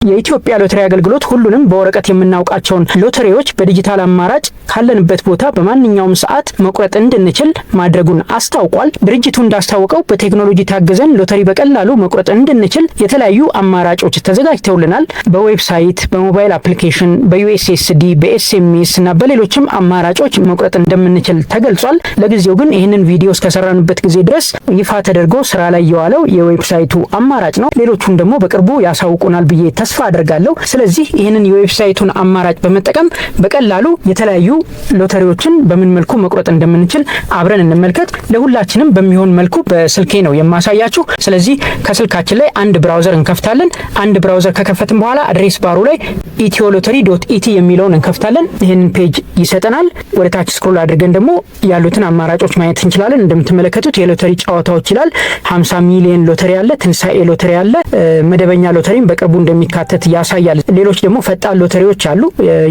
የኢትዮጵያ ሎተሪ አገልግሎት ሁሉንም በወረቀት የምናውቃቸውን ሎተሪዎች በዲጂታል አማራጭ ካለንበት ቦታ በማንኛውም ሰዓት መቁረጥ እንድንችል ማድረጉን አስታውቋል። ድርጅቱ እንዳስታወቀው በቴክኖሎጂ ታግዘን ሎተሪ በቀላሉ መቁረጥ እንድንችል የተለያዩ አማራጮች ተዘጋጅተውልናል። በዌብሳይት፣ በሞባይል አፕሊኬሽን፣ በዩኤስኤስዲ፣ በኤስኤምኤስ እና በሌሎችም አማራጮች መቁረጥ እንደምንችል ተገልጿል። ለጊዜው ግን ይህንን ቪዲዮ እስከሰራንበት ጊዜ ድረስ ይፋ ተደርጎ ስራ ላይ የዋለው የዌብሳይቱ አማራጭ ነው። ሌሎቹን ደግሞ በቅርቡ ያሳውቁናል ብዬ ተስፋ አደርጋለሁ። ስለዚህ ይህንን የዌብሳይቱን አማራጭ በመጠቀም በቀላሉ የተለያዩ ሎተሪዎችን በምን መልኩ መቁረጥ እንደምንችል አብረን እንመልከት። ለሁላችንም በሚሆን መልኩ በስልኬ ነው የማሳያችሁ። ስለዚህ ከስልካችን ላይ አንድ ብራውዘር እንከፍታለን። አንድ ብራውዘር ከከፈትን በኋላ አድሬስ ባሩ ላይ etiolotery.et የሚለውን እንከፍታለን። ይህንን ፔጅ ይሰጠናል። ወደ ታች ስክሮል አድርገን ደግሞ ያሉትን አማራጮች ማየት እንችላለን። እንደምትመለከቱት የሎተሪ ጨዋታዎች ይላል። 50 ሚሊዮን ሎተሪ አለ፣ ትንሳኤ ሎተሪ አለ፣ መደበኛ ሎተሪም በቅርቡ እንደሚካተት ያሳያል። ሌሎች ደግሞ ፈጣን ሎተሪዎች አሉ፣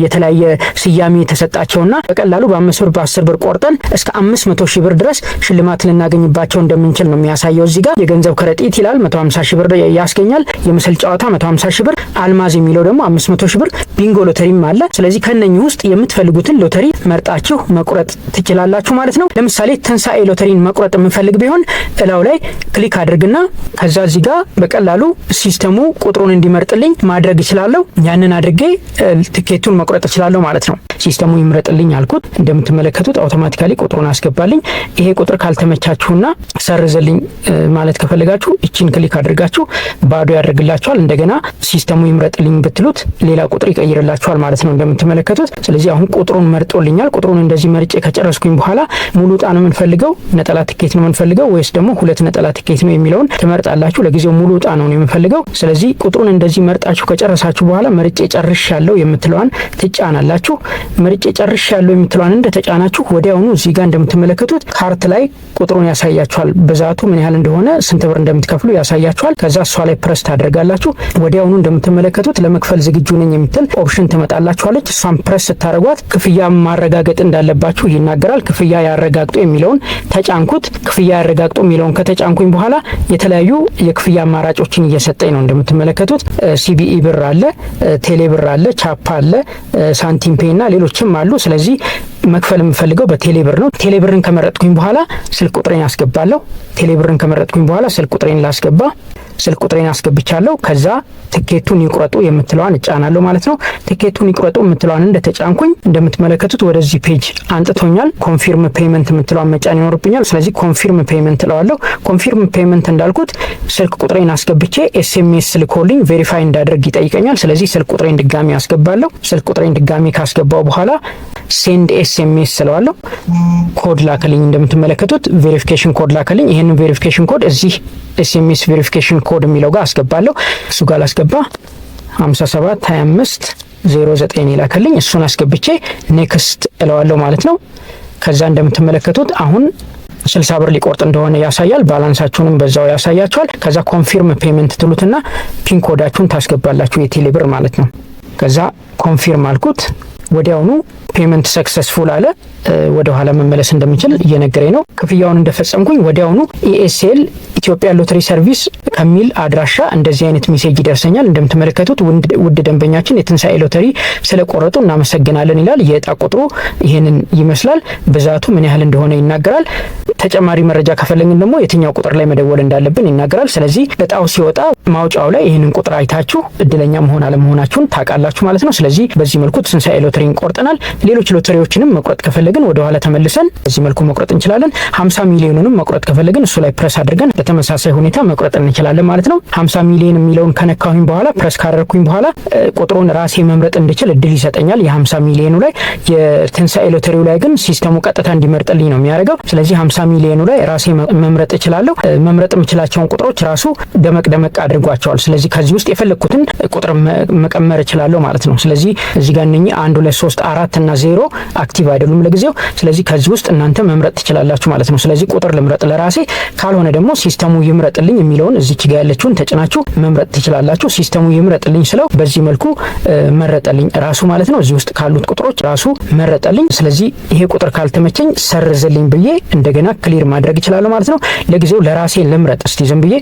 የተለያየ ስያሜ የተሰጣቸውና በቀላሉ በ5 ብር በ10 ብር ቆርጠን እስከ 500 ሺህ ብር ድረስ ሽልማት ልናገኝባቸው እንደምንችል ነው የሚያሳየው። እዚህ ጋር የገንዘብ ከረጢት ይላል 150 ሺህ ብር ያስገኛል። የምስል ጨዋታ 150 ሺህ ብር፣ አልማዝ የሚለው ደግሞ 500 ሺህ ብር፣ ቢንጎ ሎተሪም አለ። ስለዚህ ከነኚህ ውስጥ የምትፈልጉትን ሎተሪ መርጣችሁ መቁረጥ ትችላላችሁ ማለት ነው። ለምሳሌ ትንሳኤ ሎተሪን መቁረጥ የምፈልግ ቢሆን እላው ላይ ክሊክ አድርግና ከዛ እዚህ ጋር በቀላሉ ሲስተሙ ቁጥሩን እንዲመርጥልኝ ማድረግ እችላለሁ። ያንን አድርጌ ትኬቱን መቁረጥ እችላለሁ ማለት ነው። ሲስተሙ ይምረጥልኝ አልኩት። እንደምትመለከቱት አውቶማቲካሊ ቁጥሩን አስገባልኝ። ይሄ ቁጥር ካልተመቻችሁና ሰርዝልኝ ማለት ከፈለጋችሁ እቺን ክሊክ አድርጋችሁ ባዶ ያደርግላችኋል። እንደገና ሲስተሙ ይምረጥልኝ ብትሉት ሌላ ቁጥር ይቀይርላችኋል ማለት ነው እንደምትመለከቱት። ስለዚህ አሁን ቁጥሩን መርጦልኛል። ቁጥሩን እንደዚህ መርጬ ከጨረስኩኝ በኋላ ሙሉ ዕጣ ነው የምንፈልገው፣ ነጠላ ትኬት ነው የምንፈልገው ወይስ ደግሞ ሁለት ነጠላ ትኬት ነው የሚለውን ትመርጣላችሁ። ለጊዜው ሙሉ ዕጣ ነው የምንፈልገው። ስለዚህ ቁጥሩን እንደዚህ መርጣችሁ ከጨረሳችሁ በኋላ መርጬ ጨርሻለሁ የምትለዋን ትጫናላችሁ። መርጬ ጨርሻለሁ የምትለዋን እንደተጫናችሁ ወዲያውኑ እዚህ ጋር እንደምትመለከቱት ካርት ላይ ቁጥሩን ያሳያችኋል። ብዛቱ ምን ያህል እንደሆነ፣ ስንት ብር እንደምትከፍሉ ያሳያችኋል። ከዛ እሷ ላይ ፕረስ ታደርጋላችሁ። ወዲያውኑ እንደምትመለከቱት ለመክፈል ዝግጁ ነኝ የምትል ኦፕሽን ትመጣላችኋለች። እሷን ፕረስ ስታደርጓት ክፍያ ማረጋገጥ እንዳለባችሁ ይናገራል። ክፍያ ያረጋግጡ የሚለውን ተጫንኩት። ክፍያ ያረጋግጡ የሚለውን ከተጫንኩኝ በኋላ የተለያዩ የክፍያ አማራጮችን እየሰጠኝ ነው እንደምትመለከቱት። ሲቢኢ ብር አለ፣ ቴሌ ብር አለ፣ ቻፓ አለ፣ ሳንቲም ፔ እና ሌሎችም አሉ። ስለዚህ መክፈል የምፈልገው በቴሌ ብር ነው። ቴሌ ብርን ከመረጥኩኝ በኋላ ስልክ ቁጥሬን አስገባለሁ። ቴሌ ብርን ከመረጥኩኝ በኋላ ስልክ ቁጥሬን ላስገባ። ስልክ ቁጥሬን አስገብቻለሁ። ከዛ ትኬቱን ይቁረጡ የምትለዋን እጫናለሁ ማለት ነው። ትኬቱን ይቁረጡ የምትለዋን እንደተጫንኩኝ እንደምትመለከቱት ወደዚህ ፔጅ አንጥቶኛል። ኮንፊርም ፔመንት የምትለዋን መጫን ይኖርብኛል። ስለዚህ ኮንፊርም ፔመንት እለዋለሁ። ኮንፊርም ፔመንት እንዳልኩት ስልክ ቁጥሬን አስገብቼ ኤስኤምኤስ ልኮልኝ ቬሪፋይ እንዳደርግ ይጠይቀኛል። ስለዚህ ስልክ ቁጥሬን ድጋሚ አስገባለሁ። ስልክ ቁጥሬን ድጋሚ ካስገባው በኋላ ሴንድ ኤስኤምኤስ እለዋለሁ። ኮድ ላከልኝ። እንደምትመለከቱት ቬሪፊኬሽን ኮድ ላከልኝ። ይሄንን ቬሪፊኬሽን ኮድ እዚህ ኤስኤምኤስ ቬሪፊኬሽን ኮድ የሚለው ጋር አስገባለሁ። እሱ ጋር ላስገባ 572509 ይላከልኝ። እሱን አስገብቼ ኔክስት እለዋለሁ ማለት ነው። ከዛ እንደምትመለከቱት አሁን 60 ብር ሊቆርጥ እንደሆነ ያሳያል። ባላንሳችሁንም በዛው ያሳያችኋል። ከዛ ኮንፊርም ፔመንት ትሉትና ፒን ኮዳችሁን ታስገባላችሁ የቴሌ ብር ማለት ነው። ከዛ ኮንፊርም አልኩት። ወዲያውኑ ፔመንት ሰክሰስፉል አለ። ወደ ኋላ መመለስ እንደምችል እየነገረኝ ነው። ክፍያውን እንደፈጸምኩኝ ወዲያውኑ ኢኤስኤል ኢትዮጵያ ሎተሪ ሰርቪስ ከሚል አድራሻ እንደዚህ አይነት ሜሴጅ ይደርሰኛል። እንደምትመለከቱት ውድ ደንበኛችን የትንሳኤ ሎተሪ ስለቆረጡ እናመሰግናለን ይላል። የዕጣ ቁጥሩ ይሄንን ይመስላል። ብዛቱ ምን ያህል እንደሆነ ይናገራል። ተጨማሪ መረጃ ከፈለግን ደግሞ የትኛው ቁጥር ላይ መደወል እንዳለብን ይናገራል። ስለዚህ ዕጣው ሲወጣ ማውጫው ላይ ይሄንን ቁጥር አይታችሁ እድለኛ መሆን አለመሆናችሁን ታውቃላችሁ ማለት ነው። ስለዚህ በዚህ መልኩ ትንሳኤ ሎተሪን ቆርጠናል። ሌሎች ሎተሪዎችንም መቁረጥ ከፈለግን ወደ ኋላ ተመልሰን በዚህ መልኩ መቁረጥ እንችላለን። 50 ሚሊዮንንም መቁረጥ ከፈለግን እሱ ላይ ፕረስ አድርገን በተመሳሳይ ሁኔታ መቁረጥ እንችላለን ማለት ነው። 50 ሚሊዮን የሚለውን ከነካሁኝ በኋላ ፕረስ ካደረኩኝ በኋላ ቁጥሩን ራሴ መምረጥ እንድችል እድል ይሰጠኛል። የ50 ሚሊዮኑ ላይ የትንሳኤ ሎተሪው ላይ ግን ሲስተሙ ቀጥታ እንዲመርጥልኝ ነው የሚያደርገው። ስለዚህ 50 ሚሊዮኑ ላይ ራሴ መምረጥ እችላለሁ። መምረጥ የምችላቸውን ቁጥሮች ራሱ ደመቅ አድርጓቸዋል። ስለዚህ ከዚህ ውስጥ የፈለግኩትን ቁጥር መቀመር እችላለሁ ማለት ነው። ስለዚህ እዚህ ጋር እነኚህ 1 2 3 4 እና 0 አክቲቭ አይደሉም ለጊዜው። ስለዚህ ከዚህ ውስጥ እናንተ መምረጥ ትችላላችሁ ማለት ነው። ስለዚህ ቁጥር ልምረጥ ለራሴ፣ ካልሆነ ደግሞ ሲስተሙ ይምረጥልኝ የሚለውን እዚች ጋር ያለችውን ተጭናችሁ መምረጥ ትችላላችሁ። ሲስተሙ ይምረጥልኝ ስለው በዚህ መልኩ መረጠልኝ ራሱ ማለት ነው። እዚህ ውስጥ ካሉት ቁጥሮች ራሱ መረጠልኝ። ስለዚህ ይሄ ቁጥር ካልተመቸኝ ሰርዝልኝ ብዬ እንደገና ክሊር ማድረግ እችላለሁ ማለት ነው። ለጊዜው ለራሴ ልምረጥ እስቲ ዝም ብዬ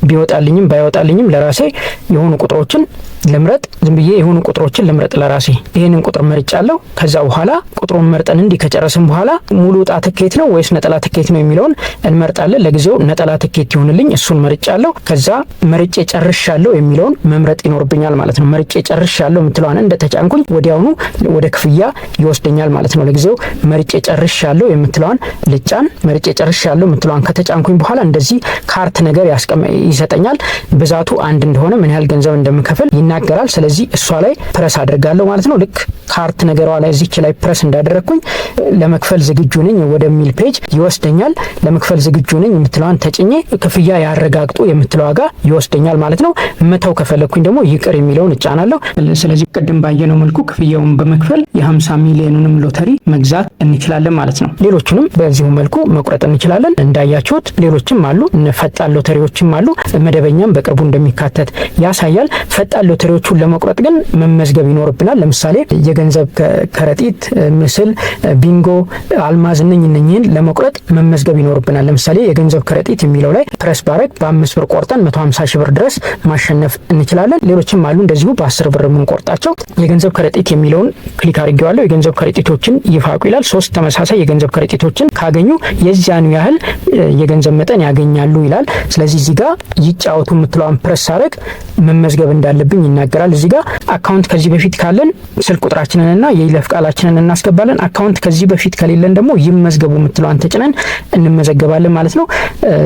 ቢወጣልኝም ባይወጣልኝም ለራሴ የሆኑ ቁጥሮችን ልምረጥ። ዝም ብዬ የሆኑ ቁጥሮችን ልምረጥ ለራሴ። ይሄንን ቁጥር መርጫለሁ። ከዛ በኋላ ቁጥሩን መርጠን እንዲህ ከጨረስን በኋላ ሙሉ ዕጣ ትኬት ነው ወይስ ነጠላ ትኬት ነው የሚለውን እንመርጣለን። ለጊዜው ነጠላ ትኬት ይሁንልኝ፣ እሱን መርጫለሁ። ከዛ መርጬ ጨርሻለሁ የሚለውን መምረጥ ይኖርብኛል ማለት ነው። መርጬ ጨርሻለሁ የምትለዋን እንደተጫንኩኝ ወዲያውኑ ወደ ክፍያ ይወስደኛል ማለት ነው። ለጊዜው መርጬ ጨርሻለሁ የምትለዋን ልጫን። መርጬ ጨርሻለሁ የምትለዋን ከተጫንኩኝ በኋላ እንደዚህ ካርት ነገር ይሰጠኛል። ብዛቱ አንድ እንደሆነ ምን ያህል ገንዘብ እንደምከፍል ይናገራል። ስለዚህ እሷ ላይ ፕረስ አድርጋለሁ ማለት ነው። ልክ ካርት ነገሯ ላይ እዚች ላይ ፕረስ እንዳደረግኩኝ ለመክፈል ዝግጁ ነኝ ወደሚል ፔጅ ይወስደኛል። ለመክፈል ዝግጁ ነኝ የምትለዋን ተጭኜ ክፍያ ያረጋግጡ የምትለዋ ጋር ይወስደኛል ማለት ነው። መተው ከፈለግኩኝ ደግሞ ይቅር የሚለውን እጫናለሁ። ስለዚህ ቅድም ባየነው መልኩ ክፍያውን በመክፈል የ50 ሚሊዮኑንም ሎተሪ መግዛት እንችላለን ማለት ነው። ሌሎቹንም በዚሁ መልኩ መቁረጥ እንችላለን። እንዳያችሁት ሌሎችም አሉ፣ ፈጣን ሎተሪዎችም አሉ። መደበኛም በቅርቡ እንደሚካተት ያሳያል። ፈጣን ሎተሪዎቹን ለመቁረጥ ግን መመዝገብ ይኖርብናል። ለምሳሌ የገንዘብ ከረጢት፣ ምስል፣ ቢንጎ፣ አልማዝ እነኝህን ለመቁረጥ መመዝገብ ይኖርብናል። ለምሳሌ የገንዘብ ከረጢት የሚለው ላይ ፕረስ ባረግ በ5 ብር ቆርጠን 150 ሺህ ብር ድረስ ማሸነፍ እንችላለን። ሌሎችም አሉ እንደዚሁ በ10 ብር የምንቆርጣቸው። የገንዘብ ከረጢት የሚለውን ክሊክ አድርጌዋለሁ። የገንዘብ ከረጢቶችን ይፋቁ ይላል። 3 ተመሳሳይ የገንዘብ ከረጢቶችን ካገኙ የዚያኑ ያህል የገንዘብ መጠን ያገኛሉ ይላል። ስለዚህ እዚህ ጋር ይጫወቱ የምትለዋን ፕረስ ሳረግ መመዝገብ እንዳለብኝ ይናገራል። እዚህ ጋር አካውንት ከዚህ በፊት ካለን ስልክ ቁጥራችንንና የይለፍ ቃላችንን እናስገባለን። አካውንት ከዚህ በፊት ከሌለን ደግሞ ይመዝገቡ የምትለዋን ተጭነን እንመዘገባለን ማለት ነው።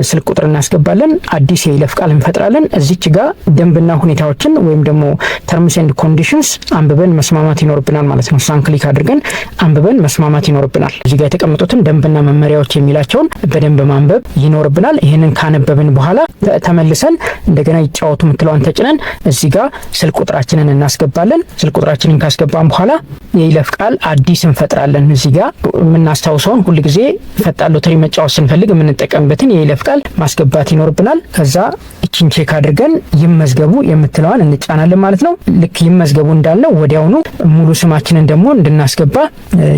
ስልክ ቁጥር እናስገባለን፣ አዲስ የይለፍ ቃል እንፈጥራለን። እዚች ጋር ደንብና ሁኔታዎችን ወይም ደግሞ ተርምስ ኤንድ ኮንዲሽንስ አንብበን መስማማት ይኖርብናል ማለት ነው። እሷን ክሊክ አድርገን አንብበን መስማማት ይኖርብናል። እዚህ ጋር የተቀመጡትን ደንብና መመሪያዎች የሚላቸውን በደንብ ማንበብ ይኖርብናል። ይህንን ካነበብን በኋላ ተመልሰን እንደገና ይጫወቱ የምትለዋን ተጭነን እዚህ ጋር ስልክ ቁጥራችንን እናስገባለን። ስልክ ቁጥራችንን ካስገባን በኋላ የይለፍ ቃል አዲስ እንፈጥራለን። እዚህ ጋር የምናስታውሰውን ሁልጊዜ ፈጣን ሎተሪ መጫወት ስንፈልግ የምንጠቀምበትን የይለፍ ቃል ማስገባት ይኖርብናል። ከዛ እቺን ቼክ አድርገን ይመዝገቡ የምትለዋን እንጫናለን ማለት ነው። ልክ ይመዝገቡ እንዳልነው ወዲያውኑ ሙሉ ስማችንን ደግሞ እንድናስገባ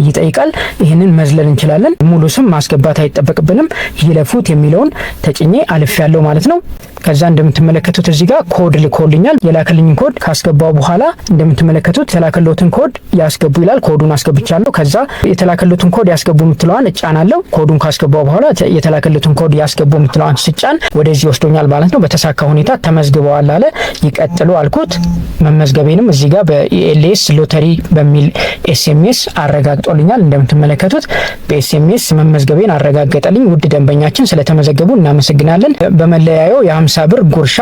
ይጠይቃል። ይህንን መዝለል እንችላለን። ሙሉ ስም ማስገባት አይጠበቅብንም። ይለፉት የሚለውን ተጭኜ አልፍ ያለው ማለት ነው። ከዛ እንደምትመለከቱት እዚህ ጋር ኮድ ልኮልኛል። የላከልኝ ኮድ ካስገባው በኋላ እንደምትመለከቱት የተላከለትን ኮድ ያስገቡ ይላል። ኮዱን አስገብቻለሁ። ከዛ የተላከለትን ኮድ ያስገቡ የምትለዋን እጫናለሁ። ኮዱን ካስገባው በኋላ የተላከለትን ኮድ ያስገቡ የምትለዋን ስጫን ወደዚህ ወስዶኛል ማለት ነው። በተሳካ ሁኔታ ተመዝግበዋል አለ። ይቀጥሉ አልኩት። መመዝገቤንም እዚህ ጋር በኢኤልኤስ ሎተሪ በሚል ኤስኤምኤስ አረጋግጦልኛል። እንደምትመለከቱት በኤስኤምኤስ መመዝገቤን አረጋገጠልኝ። ውድ ደንበኛችን ስለተመዘገቡ እናመሰግናለን። በመለያየው የ50 ብር ጉርሻ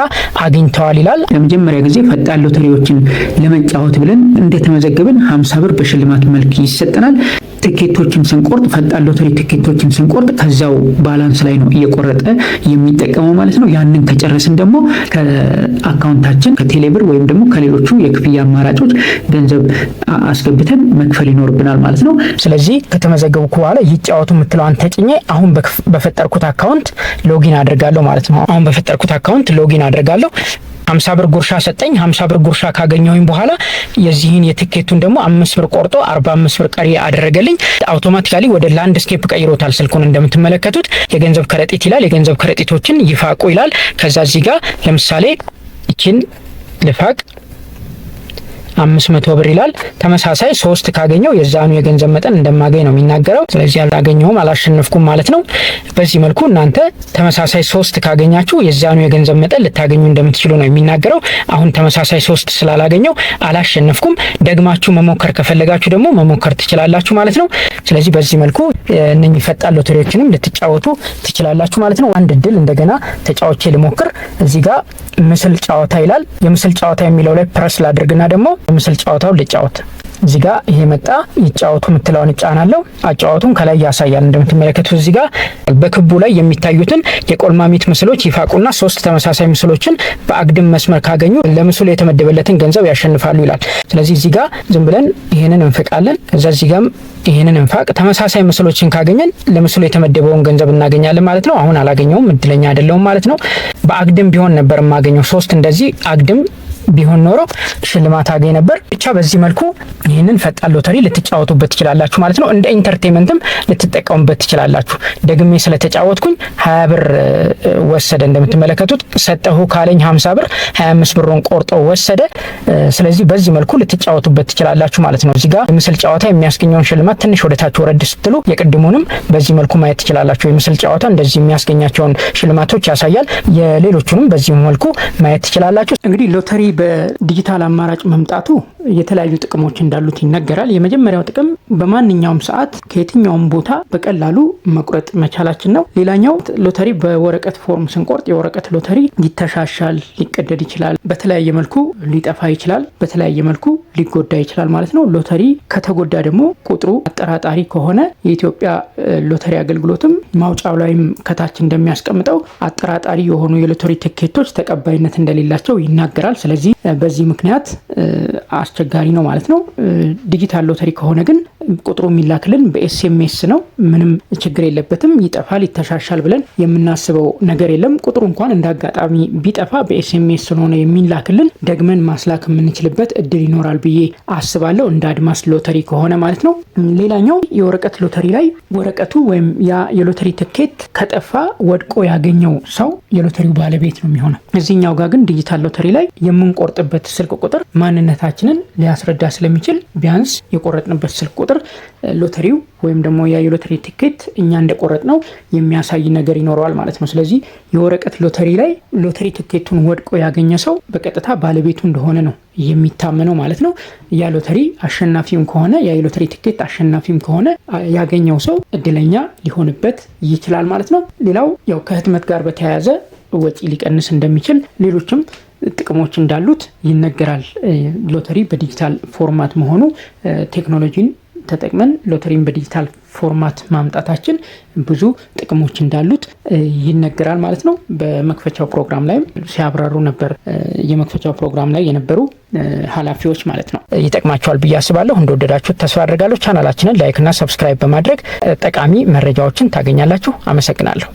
አግኝተዋል ይላል። ለመጀመሪያ ጊዜ ፈጣን ሎተሪዎችን ለመጫወት ብለን እንደተመዘገብን 50 ብር በሽልማት መልክ ይሰጠናል። ትኬቶችን ስንቆርጥ ፈጣን ሎተሪ ትኬቶችን ስንቆርጥ ከዛው ባላንስ ላይ ነው እየቆረጠ የሚጠቀመው ማለት ነው። ያንን ከጨረስን ደግሞ ከአካውንታችን ከቴሌብር ወይም ደግሞ ከሌሎቹ የክፍያ አማራጮች ገንዘብ አስገብተን መክፈል ይኖርብናል ማለት ነው። ስለዚህ ከተመዘገብኩ በኋላ ይጫወቱ የምትለዋን ተጭኜ አሁን በፈጠርኩት አካውንት ሎጊን አድርጋለሁ ማለት ነው። አሁን በፈጠርኩት አካውንት ሎጊን አድርጋለሁ። 50 ብር ጉርሻ ሰጠኝ። 50 ብር ጉርሻ ካገኘሁኝ በኋላ የዚህን የትኬቱን ደግሞ 5 ብር ቆርጦ 45 ብር ቀሪ አደረገልኝ። አውቶማቲካሊ ወደ ላንድስኬፕ ቀይሮታል ስልኩን። እንደምትመለከቱት የገንዘብ ከረጢት ይላል። የገንዘብ ከረጢቶችን ይፋቁ ይላል። ከዛ እዚህ ጋር ለምሳሌ ይችን ልፋቅ 500 ብር ይላል። ተመሳሳይ 3 ካገኘው የዛኑ የገንዘብ መጠን እንደማገኝ ነው የሚናገረው። ስለዚህ አላገኘሁም፣ አላሸነፍኩም ማለት ነው። በዚህ መልኩ እናንተ ተመሳሳይ 3 ካገኛችሁ የዛኑ የገንዘብ መጠን ልታገኙ እንደምትችሉ ነው የሚናገረው። አሁን ተመሳሳይ 3 ስላላገኘው አላሸነፍኩም። ደግማችሁ መሞከር ከፈለጋችሁ ደግሞ መሞከር ትችላላችሁ ማለት ነው። ስለዚህ በዚህ መልኩ እነኚህ ፈጣን ሎተሪዎችንም ልትጫወቱ ትችላላችሁ ማለት ነው። አንድ እድል እንደገና ተጫውቼ ልሞክር። እዚህ ጋር ምስል ጨዋታ ይላል። የምስል ጨዋታ የሚለው ላይ ፕረስ ላድርግና ደግሞ የምስል ጨዋታውን ልጫወት። እዚህ ጋር ይሄ መጣ። ይጫወቱ የምትለውን እጫናለሁ። አጫወቱን ከላይ ያሳያል። እንደምትመለከቱት እዚህ ጋር በክቡ ላይ የሚታዩትን የቆልማሚት ምስሎች ይፋቁና 3 ተመሳሳይ ምስሎችን በአግድም መስመር ካገኙ ለምስሉ የተመደበለትን ገንዘብ ያሸንፋሉ ይላል። ስለዚህ እዚህ ጋር ዝም ብለን ይሄንን እንፍቃለን። ከዛ እዚህ ጋርም ይሄንን እንፋቅ። ተመሳሳይ ምስሎችን ካገኘን ለምስሉ የተመደበውን ገንዘብ እናገኛለን ማለት ነው። አሁን አላገኘውም፣ እድለኛ አይደለሁም ማለት ነው። በአግድም ቢሆን ነበር የማገኘው። 3 እንደዚህ አግድም ቢሆን ኖሮ ሽልማት አገኝ ነበር። ብቻ በዚህ መልኩ ይህንን ፈጣን ሎተሪ ልትጫወቱበት ትችላላችሁ ማለት ነው። እንደ ኢንተርቴንመንትም ልትጠቀሙበት ትችላላችሁ። ደግሜ ስለተጫወትኩኝ 20 ብር ወሰደ። እንደምትመለከቱት ሰጠሁ ካለኝ 50 ብር 25 ብሩን ቆርጦ ወሰደ። ስለዚህ በዚህ መልኩ ልትጫወቱበት ትችላላችሁ ማለት ነው። እዚህ ጋር የምስል ጨዋታ የሚያስገኘውን ሽልማት ትንሽ ወደታች ወረድ ስትሉ የቅድሙንም በዚህ መልኩ ማየት ትችላላችሁ። የምስል ጨዋታ እንደዚህ የሚያስገኛቸውን ሽልማቶች ያሳያል። የሌሎቹንም በዚህ መልኩ ማየት ትችላላችሁ። እንግዲህ ሎተሪ በዲጂታል አማራጭ መምጣቱ የተለያዩ ጥቅሞች እንዳሉት ይነገራል። የመጀመሪያው ጥቅም በማንኛውም ሰዓት ከየትኛውም ቦታ በቀላሉ መቁረጥ መቻላችን ነው። ሌላኛው ሎተሪ በወረቀት ፎርም ስንቆርጥ የወረቀት ሎተሪ ሊተሻሻል፣ ሊቀደድ ይችላል። በተለያየ መልኩ ሊጠፋ ይችላል። በተለያየ መልኩ ሊጎዳ ይችላል ማለት ነው። ሎተሪ ከተጎዳ ደግሞ ቁጥሩ አጠራጣሪ ከሆነ የኢትዮጵያ ሎተሪ አገልግሎትም ማውጫው ላይም ከታች እንደሚያስቀምጠው አጠራጣሪ የሆኑ የሎተሪ ትኬቶች ተቀባይነት እንደሌላቸው ይናገራል። ስለዚህ በዚህ ምክንያት አስቸጋሪ ነው ማለት ነው። ዲጂታል ሎተሪ ከሆነ ግን ቁጥሩ የሚላክልን በኤስኤምኤስ ነው። ምንም ችግር የለበትም። ይጠፋል፣ ይተሻሻል ብለን የምናስበው ነገር የለም። ቁጥሩ እንኳን እንዳጋጣሚ ቢጠፋ በኤስኤምኤስ ስለሆነ የሚላክልን ደግመን ማስላክ የምንችልበት እድል ይኖራል ብዬ አስባለሁ፣ እንደ አድማስ ሎተሪ ከሆነ ማለት ነው። ሌላኛው የወረቀት ሎተሪ ላይ ወረቀቱ ወይም ያ የሎተሪ ትኬት ከጠፋ ወድቆ ያገኘው ሰው የሎተሪው ባለቤት ነው የሚሆነው። እዚህኛው ጋር ግን ዲጂታል ሎተሪ ላይ የምንቆርጥበት ስልክ ቁጥር ማንነታችንን ሊያስረዳ ስለሚችል ቢያንስ የቆረጥንበት ስልክ ቁጥር ሎተሪው ወይም ደግሞ ያ የሎተሪ ቲኬት እኛ እንደቆረጥ ነው የሚያሳይ ነገር ይኖረዋል ማለት ነው። ስለዚህ የወረቀት ሎተሪ ላይ ሎተሪ ቲኬቱን ወድቆ ያገኘ ሰው በቀጥታ ባለቤቱ እንደሆነ ነው የሚታመነው ማለት ነው። ያ ሎተሪ አሸናፊም ከሆነ ያ የሎተሪ ቲኬት አሸናፊም ከሆነ ያገኘው ሰው እድለኛ ሊሆንበት ይችላል ማለት ነው። ሌላው ያው ከህትመት ጋር በተያያዘ ወጪ ሊቀንስ እንደሚችል ሌሎችም ጥቅሞች እንዳሉት ይነገራል። ሎተሪ በዲጂታል ፎርማት መሆኑ ቴክኖሎጂን ተጠቅመን ሎተሪን በዲጂታል ፎርማት ማምጣታችን ብዙ ጥቅሞች እንዳሉት ይነገራል ማለት ነው። በመክፈቻው ፕሮግራም ላይ ሲያብራሩ ነበር የመክፈቻው ፕሮግራም ላይ የነበሩ ኃላፊዎች ማለት ነው። ይጠቅማቸዋል ብዬ አስባለሁ። እንደወደዳችሁት ተስፋ አድርጋለሁ። ቻናላችንን ላይክ እና ሰብስክራይብ በማድረግ ጠቃሚ መረጃዎችን ታገኛላችሁ። አመሰግናለሁ።